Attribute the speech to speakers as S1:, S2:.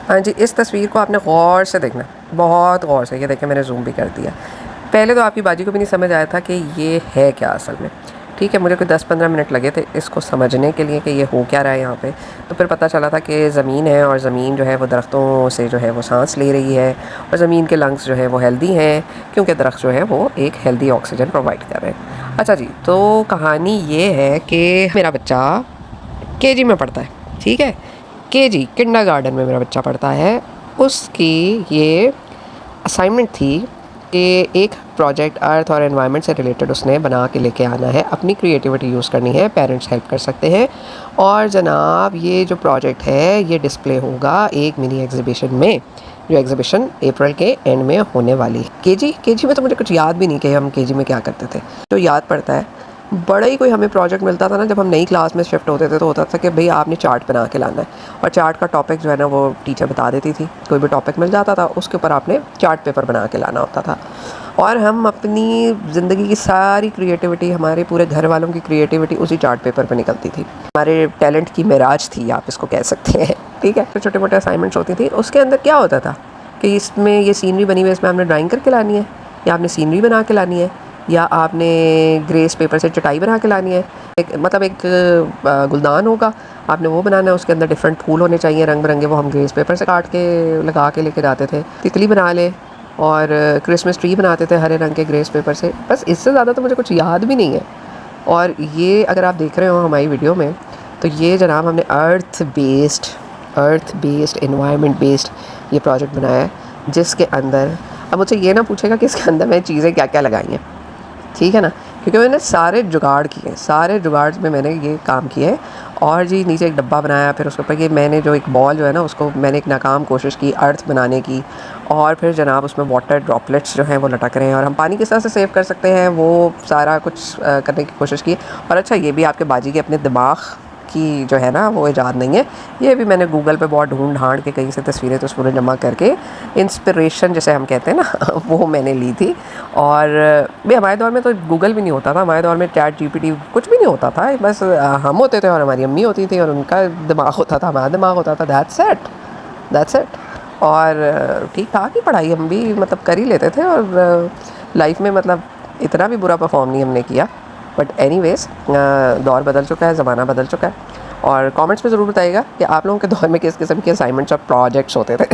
S1: हाँ जी, इस तस्वीर को आपने गौर से देखना, बहुत गौर से। ये देखें, मैंने जूम भी कर दिया। पहले तो आपकी बाजी को भी नहीं समझ आया था कि ये है क्या असल में। ठीक है, मुझे कोई 10-15 मिनट लगे थे इसको समझने के लिए कि ये हो क्या रहा है यहाँ पे। तो फिर पता चला था कि ज़मीन है, और ज़मीन जो है वो दरख्तों से जो है वो सांस ले रही है, और ज़मीन के लंग्स जो है वो हेल्दी हैं, क्योंकि दरख्त जो है वो एक हेल्दी ऑक्सीजन प्रोवाइड कर रहे हैं। अच्छा जी, तो कहानी ये है कि मेरा बच्चा केजी में पढ़ता है। ठीक है, केजी किंडरगार्टन में मेरा बच्चा पढ़ता है। उसकी ये असाइनमेंट थी कि एक प्रोजेक्ट अर्थ और एनवायरनमेंट से रिलेटेड उसने बना के लेके आना है, अपनी क्रिएटिविटी यूज़ करनी है, पेरेंट्स हेल्प कर सकते हैं। और जनाब ये जो प्रोजेक्ट है ये डिस्प्ले होगा एक मिनी एग्जीबिशन में, जो एग्जीबिशन अप्रैल के एंड में होने वाली है। केजी में तो मुझे कुछ याद भी नहीं कि हम केजी में क्या करते थे। जो याद पड़ता है, बड़ा ही कोई हमें प्रोजेक्ट मिलता था ना जब हम नई क्लास में शिफ्ट होते थे, तो होता था कि भाई आपने चार्ट बना के लाना है, और चार्ट का टॉपिक जो है ना वो टीचर बता देती थी। कोई भी टॉपिक मिल जाता था, उसके ऊपर आपने चार्ट पेपर बना के लाना होता था। और हम अपनी ज़िंदगी की सारी क्रिएटिविटी, हमारे पूरे घर वालों की क्रिएटिविटी उसी चार्ट पेपर पर निकलती थी। हमारे टैलेंट की मेराज थी, आप इसको कह सकते हैं। ठीक है, तो छोटे मोटे असाइनमेंट्स होती थी। उसके अंदर क्या होता था कि इसमें ये सीनरी बनी हुई है, इसमें आपने ड्राइंग करके लानी है, या आपने सीनरी बना के लानी है, या आपने ग्रेस पेपर से चटाई बना के लानी है। एक गुलदान होगा, आपने वो बनाना है। उसके अंदर डिफरेंट फूल होने चाहिए रंग बिरंगे, वो हम ग्रेस पेपर से काट के लगा के लेके जाते थे। तितली बना ले, और क्रिसमस ट्री बनाते थे हरे रंग के ग्रेस पेपर से। बस इससे ज़्यादा तो मुझे कुछ याद भी नहीं है। और ये अगर आप देख रहे हो हमारी वीडियो में, तो ये जनाब हमने अर्थ बेस्ड एनवायरनमेंट बेस्ड ये प्रोजेक्ट बनाया है, जिसके अंदर अब मुझसे ये ना पूछेगा कि इसके अंदर मैंने चीज़ें क्या क्या लगाई हैं। ठीक है ना, क्योंकि मैंने सारे जुगाड़ किए, सारे जुगाड़ में मैंने ये काम किए है। और जी नीचे एक डब्बा बनाया, फिर उसके ऊपर ये मैंने जो एक बॉल जो है ना, उसको मैंने एक नाकाम कोशिश की अर्थ बनाने की। और फिर जनाब उसमें वाटर ड्रॉपलेट्स जो हैं वो लटक रहे हैं, और हम पानी किस तरह से सेव कर सकते हैं वो सारा कुछ करने की कोशिश की। और अच्छा, ये भी आपके बाजी के अपने दिमाग की जो है ना वो इजाद नहीं है, ये भी मैंने गूगल पे बहुत ढूंढ ढांड के कहीं से तस्वीरें तस्वीरें जमा करके, इंस्पिरेशन जैसे हम कहते हैं ना वो मैंने ली थी। और भाई हमारे दौर में तो गूगल भी नहीं होता था, हमारे दौर में चैट जीपीटी कुछ भी नहीं होता था। बस हम होते थे और हमारी अम्मी होती थी, और उनका दिमाग होता था, हमारा दिमाग होता था। That's it. और ठीक ठाक ही पढ़ाई हम भी मतलब कर ही लेते थे, और लाइफ में मतलब इतना भी बुरा परफॉर्म नहीं हमने किया। बट एनीवेज, दौर बदल चुका है, ज़माना बदल चुका है। और कमेंट्स में ज़रूर बताइएगा कि आप लोगों के दौर में किस किस्म के असाइनमेंट्स और प्रोजेक्ट्स होते थे।